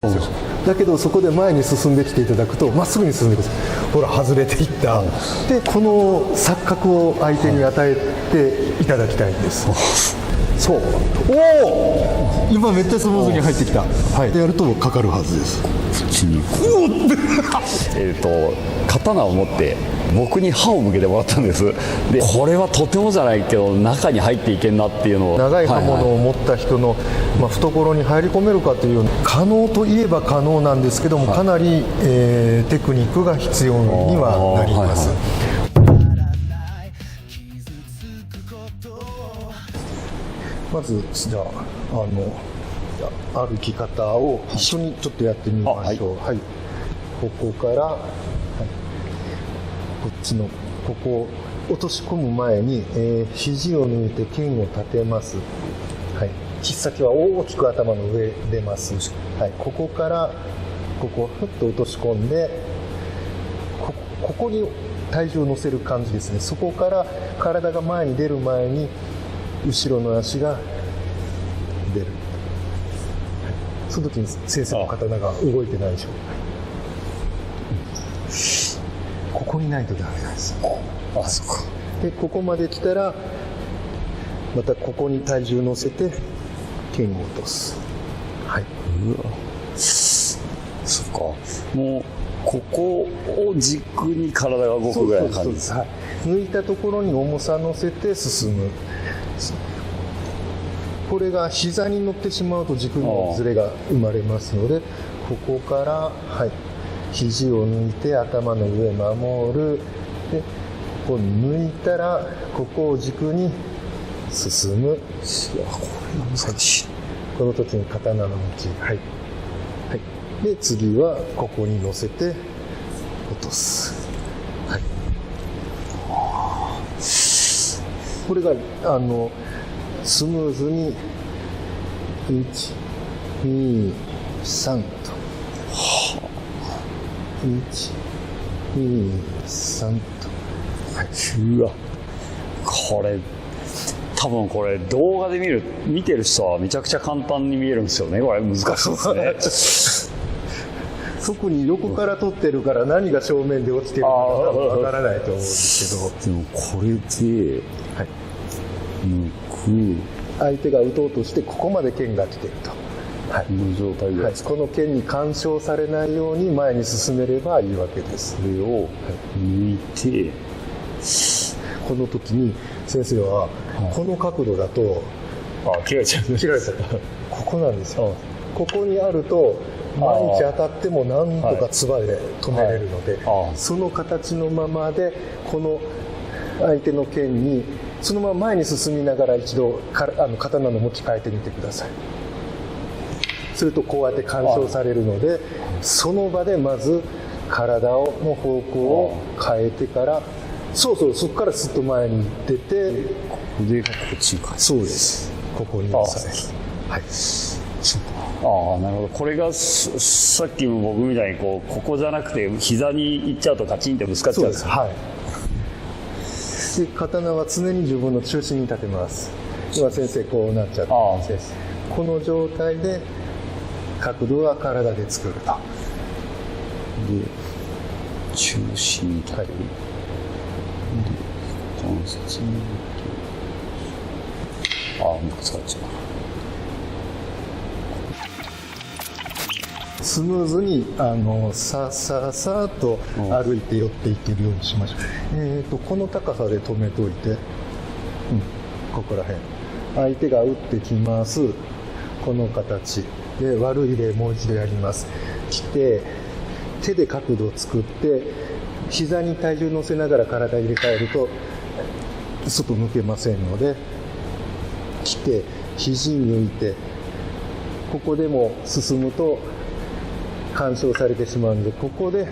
だけどそこで前に進んできていただくとまっすぐに進んでください。ほら外れていった、でこの錯覚を相手に与えていただきたいんです、そう、おお今めっちゃスムーズに入ってきた、はい、でやるとかかるはずです。刀を持って僕に刃を向けてもらったんです。でこれはとてもじゃないけど中に入っていけんなっていうのを、長い刃物を持った人の、懐に入り込めるかという可能といえば可能なんですけども、かなり、テクニックが必要にはなります。まずじゃあ歩き方を一緒にちょっとやってみましょう。はい、ここから、こっちのここを落とし込む前に、肘を抜いて剣を立てます。はい、切っ先は大きく頭の上出ます。はい、ここからここをふっと落とし込んで、ここに体重を乗せる感じですね。そこから体が前に出る前に後ろの足が出る。その時に先生の刀が動いてないでしょう。ここにないとダメなんです。そうか。でここまで来たらまたここに体重乗せて剣を落とす。はい。うわ、そっか。もうここを軸に体が動くぐらいの感じです。はい、抜いたところに重さ乗せて進む。これが膝に乗ってしまうと軸のずれが生まれますので、ここから、はい、肘を抜いて頭の上守る。でここ抜いたらここを軸に進む。いや、これが難しい。この時に刀の向き、はいはい、で次はここに乗せて落とす。はい、これがスムーズに1、2、3と、1、2、3と、はい、うわ、これ多分これ動画で見てる人はめちゃくちゃ簡単に見えるんですよね。これ難しいですね。特に横から撮ってるから何が正面で落ちてるかわからないと思うんですけど、でもこれで、はい、抜く、相手が打とうとしてここまで剣が来てると、はい、この状態で、はい、この剣に干渉されないように前に進めればいいわけです。それを抜いて、この時に先生はこの角度だと、切られちゃったここなんですよ。ここにあると毎日当たってもなんとか唾で止めれるので、その形のままでこの相手の剣にそのまま前に進みながら一度刀の向き変えてみてください。するとこうやって干渉されるので、その場でまず体の方向を変えてから、そこからすっと前に出て、腕がこっちか。そうです。ここに押さえる。はい。なるほど。これがさっきも僕みたいにここじゃなくて膝に行っちゃうとカチンってぶつかっちゃうんですか。はい。で刀は常に自分の中心に立てます。今先生こうなっちゃって、この状態で角度は体で作ると。で中心に立てる。はい、で関節にぶつかっちゃう。スムーズにさっと歩いて寄っていけるようにしましょう。この高さで止めといて、ここら辺相手が打ってきます。この形で悪い例もう一度やります。来て手で角度を作って膝に体重乗せながら体入れ替えると外抜けませんので、来て肘抜いて、ここでも進むと干渉されてしまうので、ここで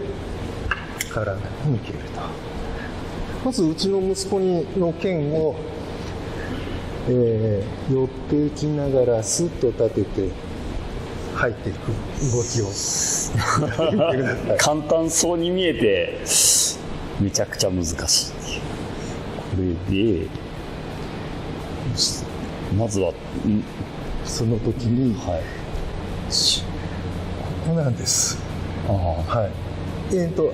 体に抜けると。まずうちの息子の剣を、寄っていきながらスッと立てて入っていく動きを簡単そうに見えてめちゃくちゃ難しい。これでまずはその時に、はい、こなんです。あはい。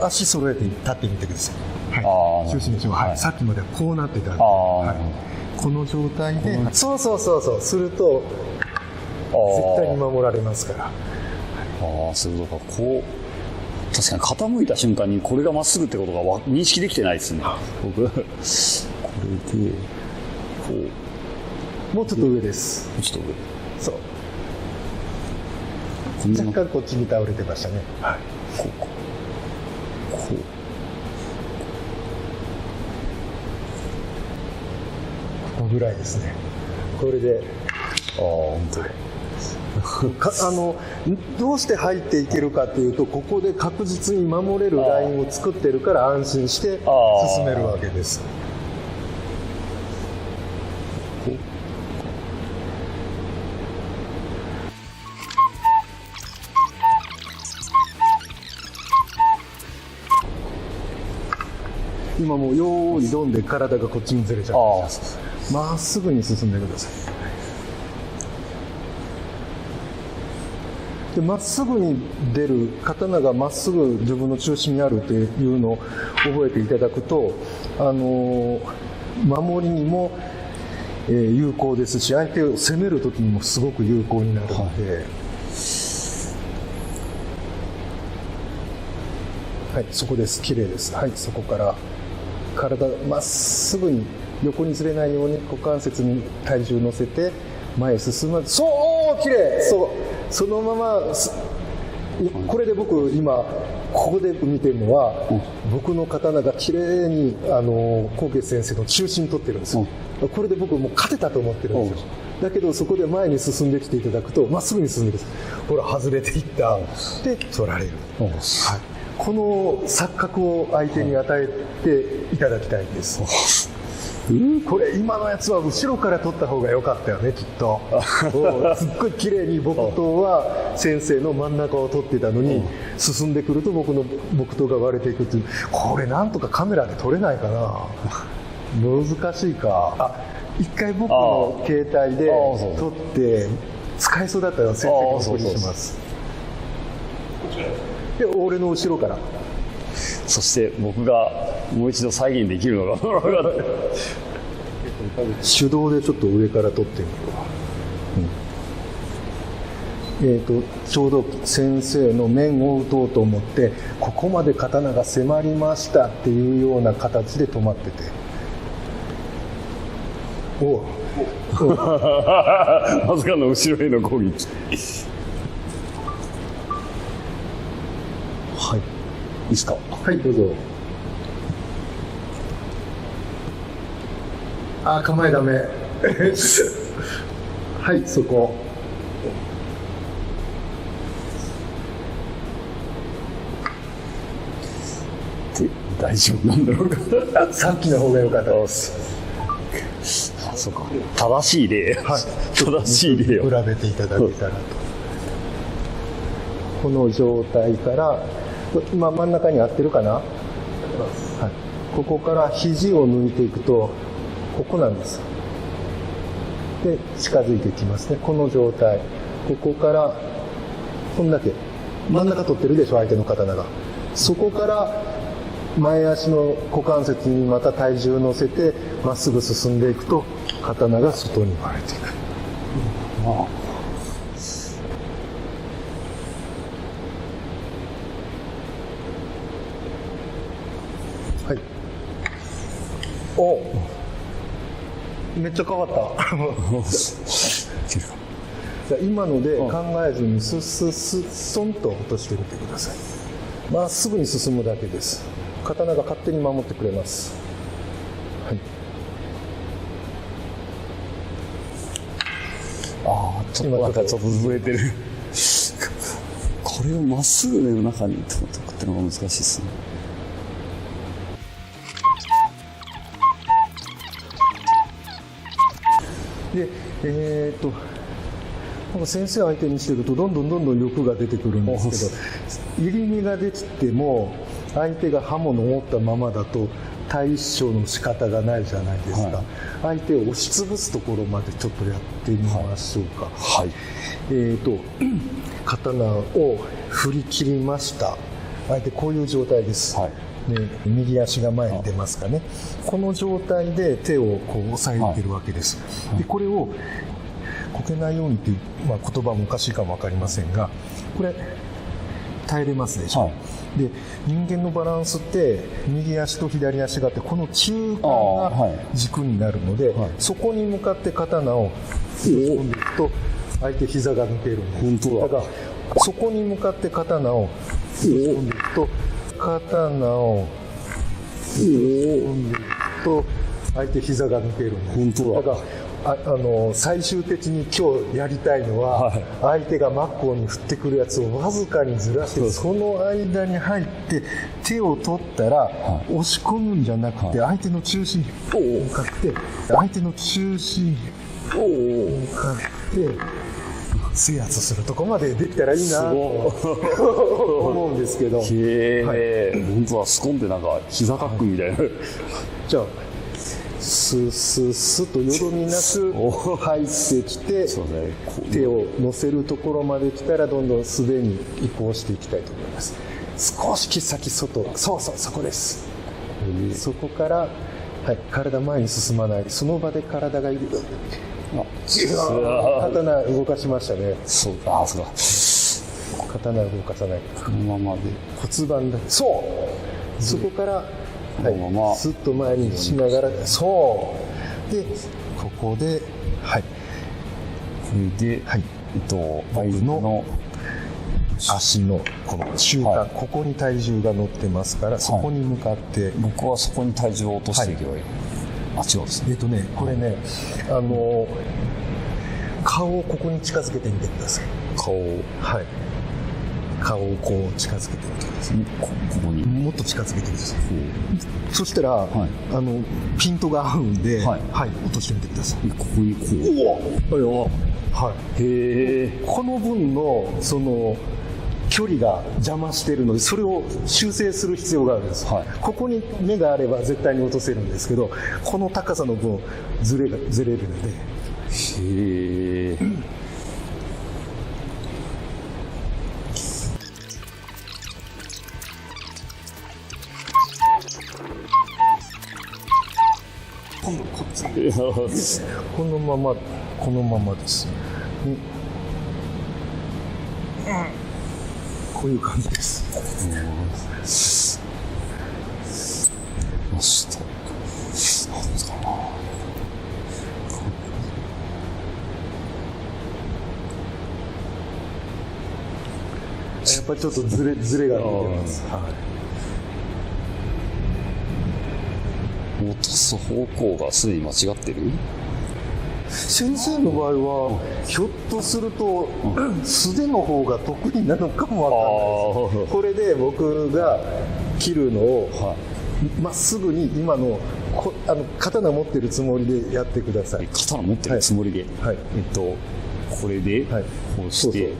足揃えて立ってみてください。あはい。ー中心の位置は、はい。さっきまではこうなってたんで、あはい。この状態で、そうすると絶対に守られますから。ああ、そういうことか。こう確かに傾いた瞬間にこれがまっすぐってことが認識できてないですね、僕。これでこもうちょっと上です。うちょっと上、そう。こんな若干こっちに倒れてましたね。はい。こうここぐらいですね。これでああ本当だ。どうして入っていけるかというと、ここで確実に守れるラインを作ってるから安心して進めるわけです。今もうよーいどんで体がこっちにずれちゃう。まっすぐに進んでください。でまっすぐに出る、刀がまっすぐ自分の中心にあるっていうのを覚えていただくと、守りにも、有効ですし、相手を攻める時にもすごく有効になるので、はい、そこです。綺麗です。はい、そこから体まっすぐに横にずれないように股関節に体重乗せて前へ進む。そう綺麗。そのままこれで僕今ここで見てるのは、僕の刀が綺麗に纐纈先生の中心に取ってるんですよ。これで僕もう勝てたと思ってるんですよ。だけどそこで前に進んできていただくとまっすぐに進んでください。ほら外れていったで取られる、はい、この錯覚を相手に与えていただきたいんです。これ今のやつは後ろから取った方が良かったよね、きっと。すっごい綺麗に木刀は先生の真ん中を取ってたのに、進んでくると僕の木刀が割れていくという。これなんとかカメラで撮れないかな。難しいか。一回僕の携帯で撮って使えそうだったら先生にお送りします。で俺の後ろから、そして僕がもう一度再現できるのが手動でちょっと上から撮ってみるわ。ちょうど先生の面を打とうと思ってここまで刀が迫りましたっていうような形で止まってて、まさかの後ろへの攻撃。はい、いいですか。はい、どうぞ。構えダメ。はい、そこ。大丈夫なんだろうか。さっきの方が良かったです。そうか。正しい例。はい、正しい例を比べていただけたらと。この状態から今真ん中に合ってるかな、はい、ここから肘を抜いていくとここなんです。で近づいていきますね。この状態、ここからこんだけ真ん中取ってるでしょ、相手の刀が。そこから前足の股関節にまた体重を乗せてまっすぐ進んでいくと刀が外に割れていく。はい。めっちゃ変わった今ので考えずにスンと落としてみてください。まっすぐに進むだけです。刀が勝手に守ってくれます。はい、ちょっとなんかちょっとずれてる。これをまっすぐの中に解くってのが難しいですね。で先生相手にしてるとどんどん欲が出てくるんですけど、入り身ができても相手が刃物を持ったままだと対処の仕方がないじゃないですか、はい、相手を押しつぶすところまでちょっとやってみましょうか。はい、刀を振り切りました。相手こういう状態です、はい、で右足が前に出ますかね、この状態で手をこう押さえてるわけです、はい、でこれをこけないようにという、言葉もおかしいかも分かりませんが、これ耐えれますでしょ、はい、で人間のバランスって右足と左足があって、この中間が軸になるので、はい、そこに向かって刀を突っ込んでいくと相手膝が抜けるんです。本当だ。だからそこに向かって刀を突っ込んでいくと、刀を突っ込んでいくと相手膝が抜けるんです。本当だ。だから最終的に今日やりたいのは、はい、相手が真っ向に振ってくるやつをわずかにずらして、その間に入って手を取ったら、はい、押し込むんじゃなくて、相手の中心に向かって相手の中心に向かって制圧するとこまでできたらいいなと思うんですけど、本当はスコンってなんか膝カックみたいな、じゃあスッスッスッとよどみなく入ってきて、手を乗せるところまで来たらどんどん素手に移行していきたいと思います。少し先外、そうそこです。そこから、はい、体前に進まない、その場で体がいる。刀動かしましたね。そうだ。刀動かさない。このままで骨盤だ。そこからはい、スッと前にしながら、そうでここで、はい、これで、はい、僕の足のこの中間、はい、ここに体重が乗ってますから、そこに向かって、僕はそこに体重を落としていけばいい、はい、違うんですね。これね、顔をここに近づけてみてください。顔をこう近づけてみてください。ここにもっと近づけてください。そしたら、はい、ピントが合うんで、はい、落としてみてください。ここにこう、はい、へえ。この分のその距離が邪魔してるので、それを修正する必要があるんです、はい、ここに目があれば絶対に落とせるんですけど、この高さの分ずれるので。へえ。今度こっちこのままです、こういう感じです。よしと、なんですかな、やっぱりちょっとずれが出てます。落とす方向がすでに間違ってる？先生の場合はひょっとすると素手の方が得意なのかもわかんないです。これで僕が切るのをまっすぐに今の刀持ってるつもりでやってください。刀持ってるつもりで、はい、これでこうして、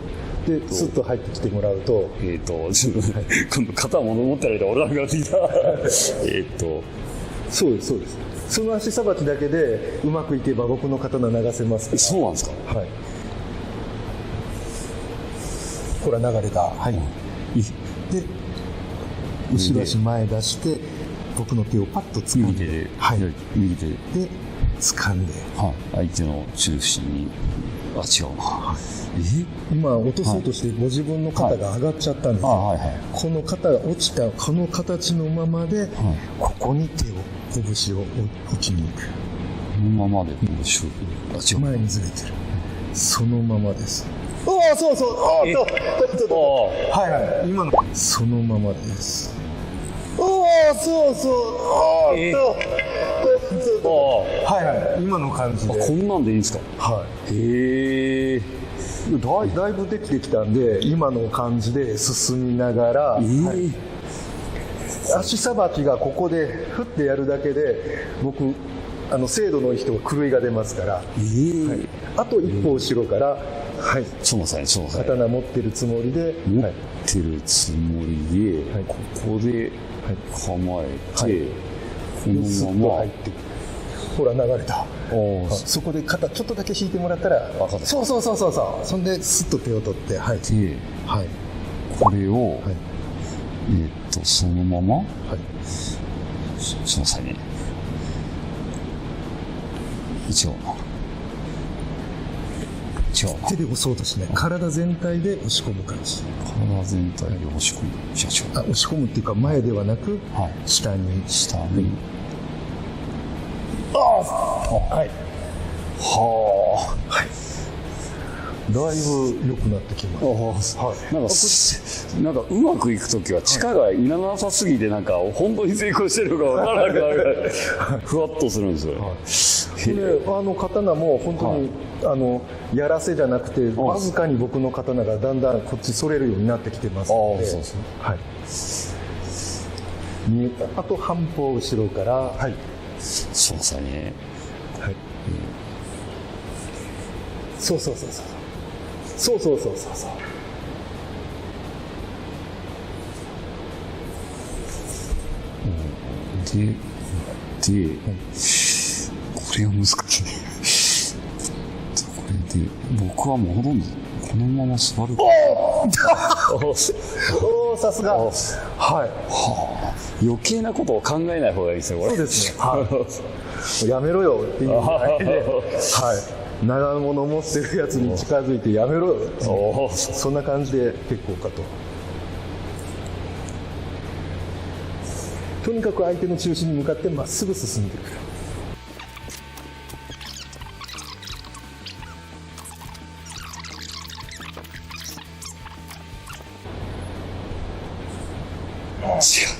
でスッと入ってきてもらうと、今度肩も持ってないと俺らがついたそうです。その足さばきだけでうまくいけば僕の刀流せますから。そうなんですか。はい。ほら流れた。はい。で後ろ足前出して僕の手をパッと掴んで、右手で、はい、右手で掴んで、はい、相手の中心に、違うな、はい、今落とそうとしてご自分の肩が上がっちゃったんですよ、はいはいはい、この肩が落ちたこの形のままで、はい、ここに手を拳を置きに行く。このままで拳を前にずれてる、そのままです。そうはい今のそのままです。はい今の感じで。こんなんでいいんですか。はい。へえ。だいぶできてきたんで今の感じで進みながら、はい、足さばきがここでふってやるだけで僕精度のいい人は狂いが出ますから、はい、あと一歩後ろから、はい、刀持ってるつもりで、持ってるつもりで、はい、ここで構えて、はい、でスッと入ってほら流れた。おーそこで肩ちょっとだけ引いてもらったら、わかったそうそうそうそうそう、そんでスッと手を取って、はいではいこれを、はいそのままはいすいませんね。一応な。違うな。手で押そうとしない、体全体で押し込む感じ。体全体で押し込む。じゃあ違う。押し込むっていうか、前ではなくはい。下に。下に。はいはだいぶ良くなってきまあ。す。はいなんかうまくいくときは力がいらなさすぎてなんか本当に成功してるのかわからなくなるぐらいふわっとするんですよ。で刀も本当に、やらせじゃなくて、わずかに僕の刀がだんだんこっちそれるようになってきてますので、そうそうはい、あと半歩後ろから、はい、そうですね。はい、そうそうそうそうそうそうそうそうそう。で、これが難しい。これで、僕はもうほとんどこのまま座る。おお、さすが。はい。余計なことを考えない方がいいですよ、これ。そうですね。はい。やめろよっていうぐらいで、はい。長物持ってるやつに近づいてやめろよっていう、そんな感じで結構かと。とにかく相手の中心に向かってまっすぐ進んでくる。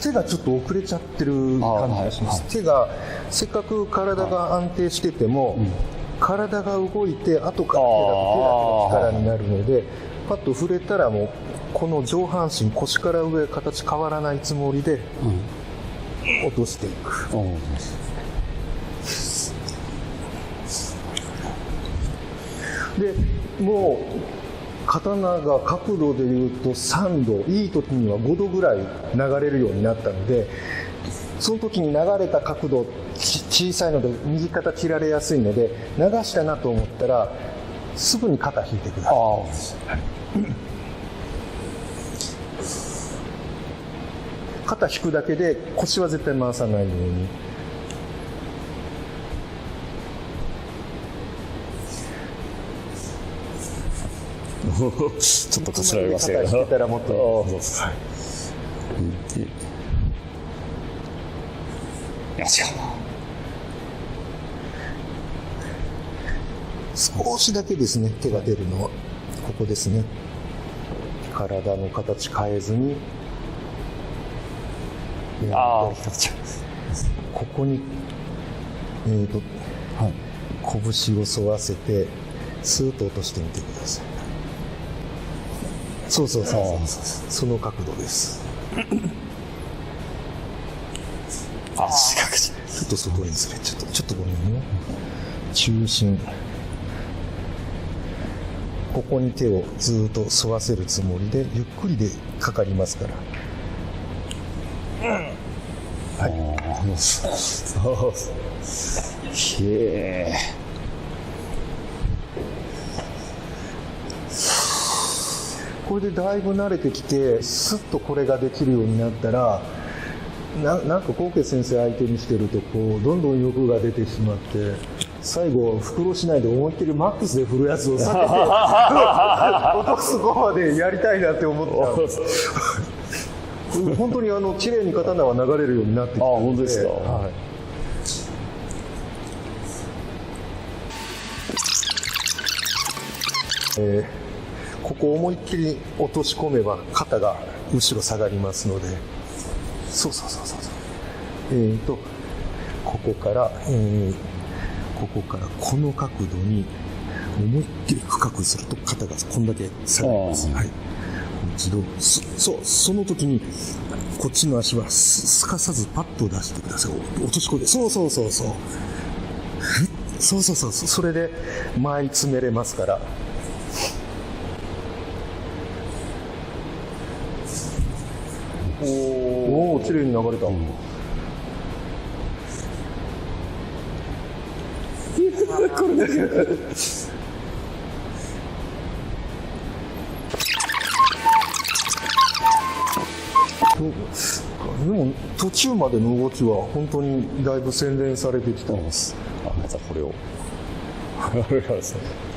手がちょっと遅れちゃってる感じがします。手がせっかく体が安定してても、体が動いて後から手だと手だけの力になるので、パッと触れたらもうこの上半身腰から上形変わらないつもりで落としていく。でもう刀が角度でいうと3度、いい時には5度ぐらい流れるようになったので、その時に流れた角度小さいので右肩切られやすいので、流したなと思ったらすぐに肩引いてください。肩引くだけで腰は絶対回さないように。ちょっとこすられましたけど。肩引けたらもっと。よしよ。少しだけですね、手が出るのはここですね。体の形変えずに、ここに拳を沿わせてスーッと落としてみてください。そうそうそうそう、その角度です。四角ちょっと外にずれちょっとごめんね。中心、ここに手をずっと沿わせるつもりでゆっくりでかかりますから。はい。へえ。これでだいぶ慣れてきて、スッとこれができるようになったら、なんか纐纈先生相手にしてるとこうどんどん欲が出てしまって、最後袋しないで思いっきりマックスで振るやつを避けて落とすとこまでやりたいなって思っちゃう。本当に綺麗に刀は流れるようになってきて、本当ですか。はい。ここを思いっきり落とし込めば肩が後ろ下がりますので、そうそうそうそう。ここからこの角度に思いっきり深くすると肩がこんだけ下がります。はい。一度その時にこっちの足はすかさずパッと出してください。落とし込んで、そうそうそうそう。そうそうそう、それで前に詰めれますから。おお、綺麗に流れた。でも途中までの動きは本当にだいぶ洗練されてきたんです。またこれを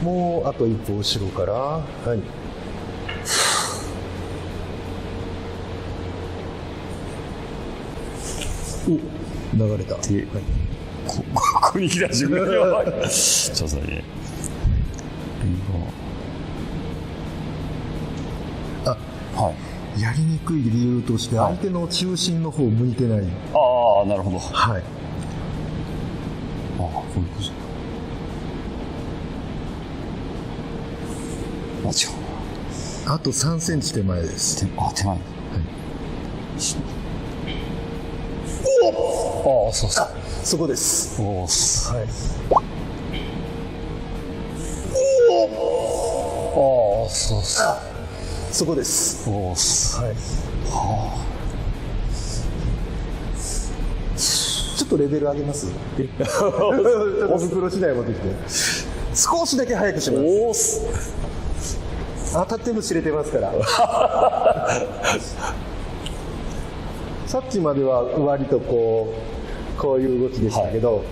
もうあと一歩後ろから、はい。お、流れた。はい、ここに来た自分がやばい。ちょっと待ってね。あ、はい。やりにくい理由として相手の中心の方を向いてない。ああ、なるほど。はい。ああ、こういうこと。あ、違う。あと3センチ手前です。手前。はい。ああ、そうそう。そこです。おーす。はい。ああ、そうそう。そこです。おーす。はい。はちょっとレベル上げます。お袋次第持ってきて。少しだけ早くします。おーす。当たっても知れてますから。さっきまでは割とこういう動きでしたけど、はい、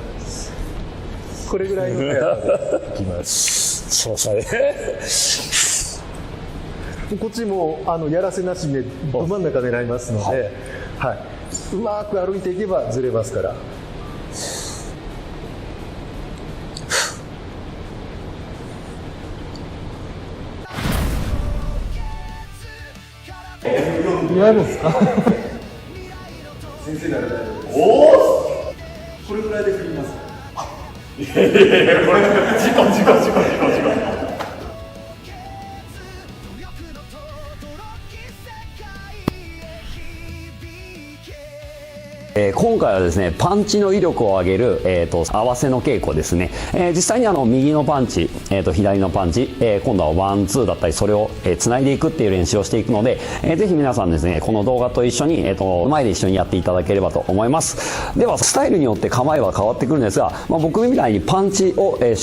これぐらいの速さでいきます。そうですね。こっちもやらせなしでど真ん中狙いますので、はいはい、うまく歩いていけばずれますから。やるんですか？先生なら大丈夫です。おお、これぐらいで振ります。いやいやいや、これ事故。今回はですね、パンチの威力を上げる、合わせの稽古ですね。実際に右のパンチ、左のパンチ、今度はワンツーだったり、それをつないでいくっていう練習をしていくので、ぜひ皆さんですね、この動画と一緒に、前で一緒にやっていただければと思います。では、スタイルによって構えは変わってくるんですが、僕みたいにパンチを、